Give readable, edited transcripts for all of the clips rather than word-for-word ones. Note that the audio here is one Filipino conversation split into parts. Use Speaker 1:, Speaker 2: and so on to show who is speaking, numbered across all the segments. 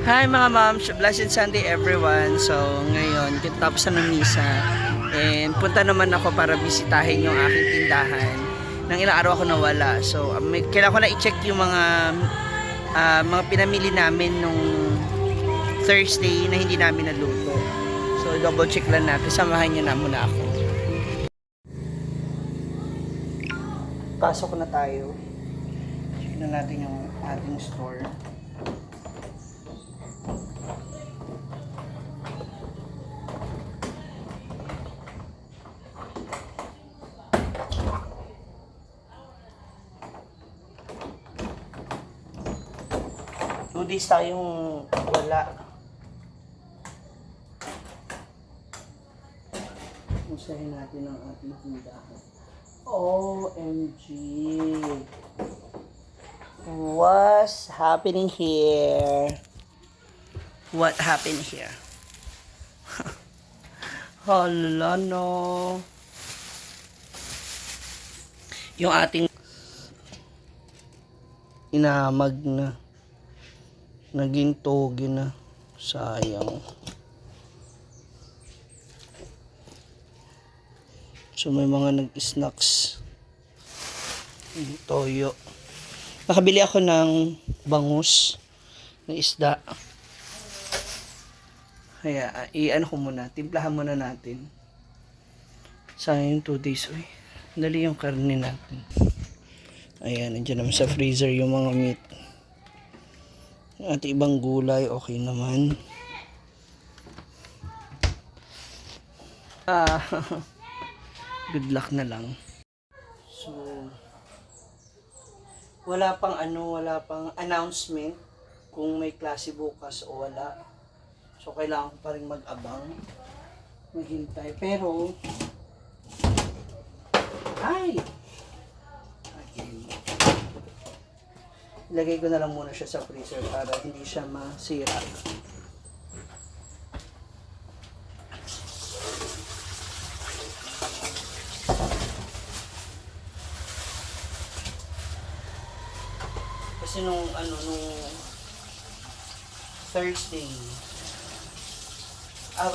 Speaker 1: Hi mga moms, blessed Sunday everyone. So ngayon, tapos na ng misa and punta naman ako para bisitahin yung aking tindahan. Nang ilang araw ako nawala. So kailangan ko na i-check yung mga pinamili namin nung Thursday na hindi namin naluto. So double check lang natin. Samahan niyo na muna ako. Pasok na tayo. Check na natin yung ating store. Two days tayong wala. Usahin natin ang ating tindahan. OMG! What's happening here? What happened here? Hala no. Yung ating inamag na. Naging togi na. Sayang. So may mga nag-snacks. Toyo. Nakabili ako ng bangus na isda. Kaya, i-ano ko muna. Timplahan muna natin. Sayang yung 2 days. Uy, dali yung karne natin. Ayan, nandiyan naman sa freezer yung mga meat. At ibang gulay, okay naman. Good luck na lang. So, wala pang announcement kung may klase bukas o wala. So, kailangan ko pa rin mag-abang. Maghintay. Pero, ay! Ilagay ko na lang muna siya sa freezer para hindi siya masira. Kasi nung Thursday,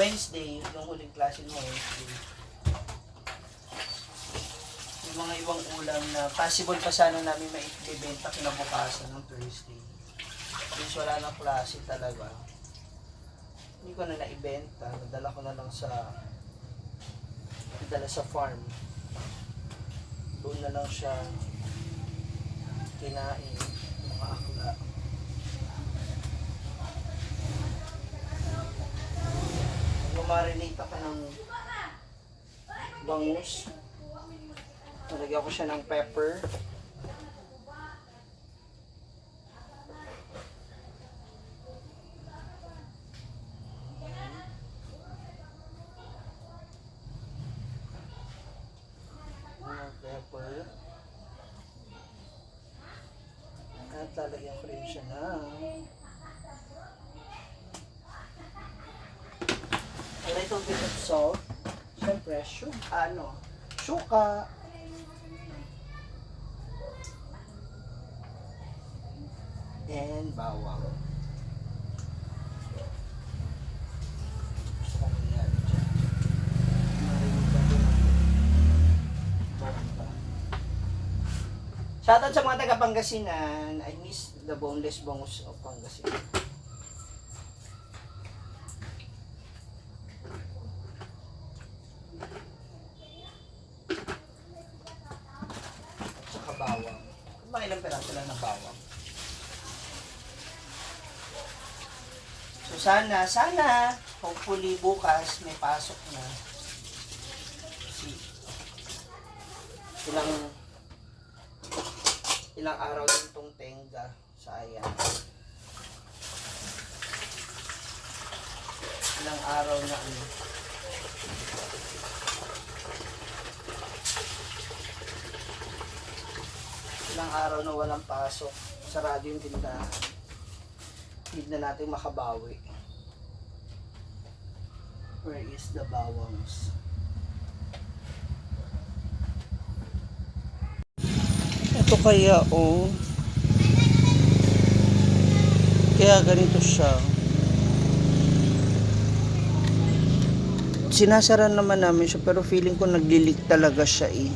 Speaker 1: Wednesday, yung huling klase ng Wednesday, yung mga ibang ulam na possible pa sana namin maibenta kinabukasan ng Thursday. Since wala nang klase talaga, hindi ko na naibenta. Nadala ko na lang sa farm. Doon na lang siya kinain, mga akla. Gumarinate ako ng bangus. Nalagyan ko siya ng pepper. Pepper. At lalagyan ko rin siya ng a little bit of salt. Siyempre, suka. And bawang. Shoutout sa mga taga Pangasinan. I miss the boneless bangus of Pangasinan. Saka bawang. Mga ilang peraso lang ng bawang. So sana, hopefully bukas may pasok na. See, ilang araw din itong tenga. Sayang. Ilang araw na ilang araw na walang pasok. Sarado yung tindahan. Hindi na natin makabawi. Where is the bawangs? Ito kaya Kaya ganito siya. sinasara naman namin siya pero feeling ko naglilik talaga siya eh.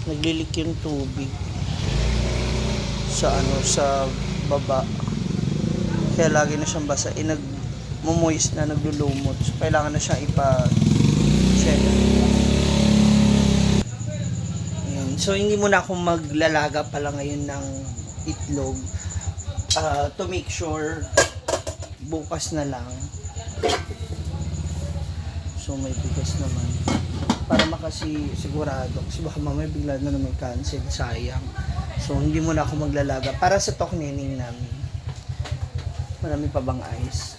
Speaker 1: Naglilik yung tubig sa sa baba. Kaya lagi na siyang basa. Nagmumoist na, naglulumot. So, kailangan na siyang ipa-check. Ayan. So, hindi muna ako maglalaga pala ngayon ng itlog. To make sure, bukas na lang. So, may bigas naman. Para makasi-sigurado. Kasi baka mamaya bigla na naman cancel. Sayang. So, hindi muna ako maglalaga. Para sa toknening namin. Marami pa bang ice?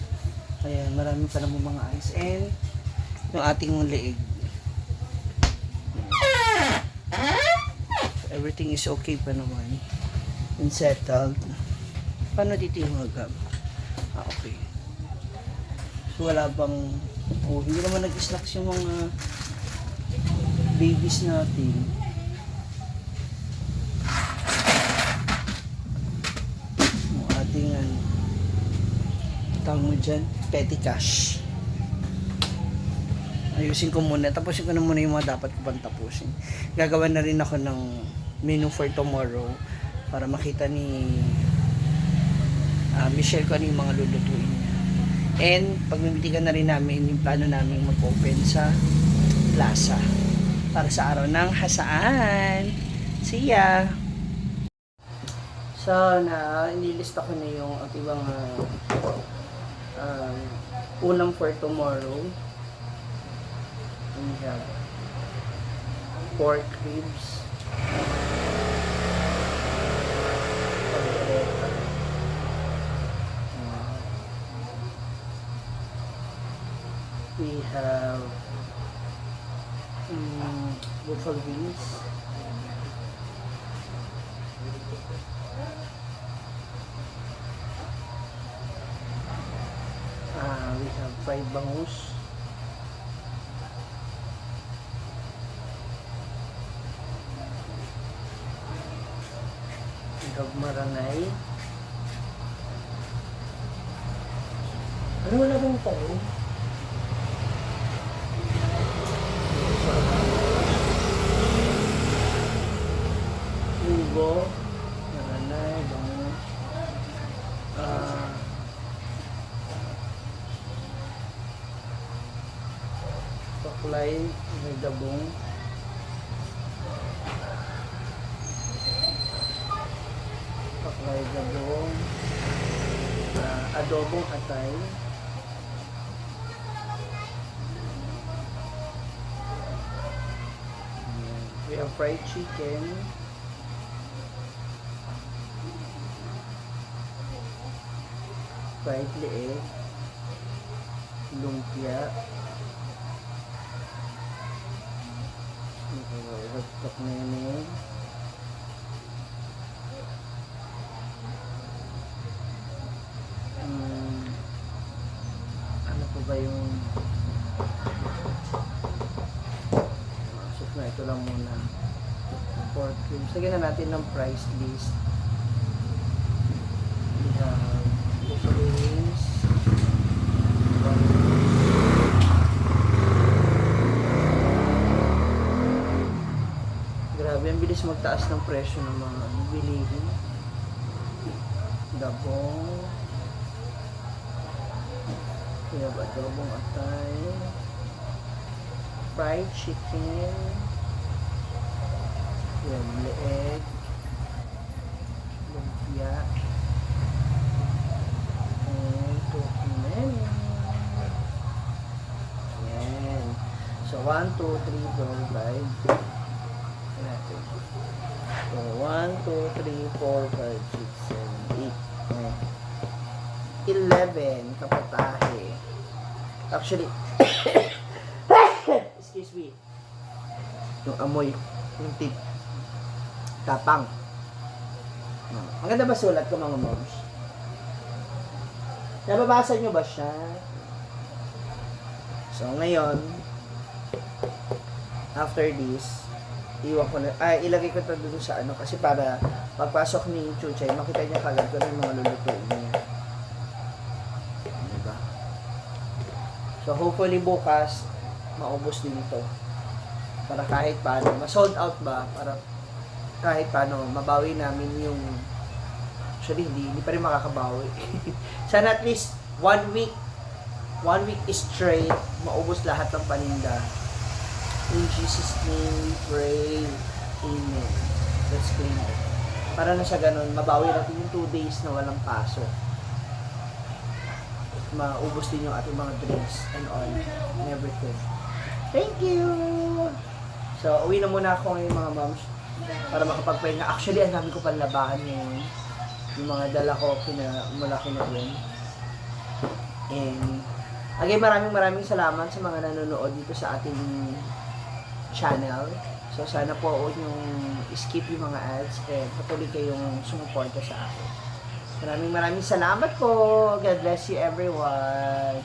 Speaker 1: Ayan, marami pa naman mga ice. And, yung ating leeg. So, everything is okay pa naman. And settled. Paano dito yung agam? Okay. So, wala bang... hindi naman nag-snacks yung mga babies natin. Yung ating tawag mo dyan, petty cash. Ayusin ko muna. Tapusin ko na muna yung mga dapat ko pang tapusin. Gagawa na rin ako ng menu for tomorrow para makita ni Michelle ko ano yung mga lulutuin niya. And pagmimitigan na rin namin yung plano namin mag-open sa plaza para sa araw ng hasaan. See ya! So, inilista ko na yung ating mga ulam for tomorrow. We have pork ribs, caldereta, we have buffalo wings, we have fried bangus, we have maranay. Ano wala bang tanong? Lugo, maranay, bangus, paklay, may dabong, paklay, dabong, adobong atay, we have fried chicken, fried leeg, lumpia, ragtok nene, ano po ba yung na ito lang muna pork ribs. Lagyan na natin ng price list. We have buffalo wings, grabe ang bilis magtaas ng presyo ng mga bilihin. Dabong, we have adobong atay, fried chicken, yung leeg, lumpia, and tukmen. Yan. So, 1, 2, 3, 4, 5. Natin. So, 1, 2, 3, 4, 5, 6, 7, 8. 11 kapatahe. Actually, excuse me. Yung amoy, yung tip. Tapang. Ang ganda ba sulat ko mga moms? Nababasa nyo ba siya? So ngayon, after this, iwan ko na, ilagay ko ito dun sa kasi para pagpasok ni Chuchay, makita niya kagad kung ano yung mga lulutuin niya. Diba? So hopefully bukas, maubos din ito. Para kahit paano, ma-sold out ba? Para kahit paano, mabawi namin yung, actually hindi pa rin makakabawi. Sana at least 1 week is straight, maubos lahat ng paninda. In Jesus' name we pray. Amen. Let's clean it. Para na sa ganun, mabawi natin yung 2 days na walang pasok. Maubos din yung ating mga drinks and all and everything. Thank you! So, uwi na muna ako ngayon mga moms para makapagpahinga. Actually, ang dami ko panlabahan ngayon. Yung mga dala ko mula kina Gwen. And again, maraming salamat sa mga nanonood dito sa ating channel. So, sana po huwag yung skip yung mga ads and patuloy kayong sumuporta sa akin. Maraming salamat po. God bless you everyone.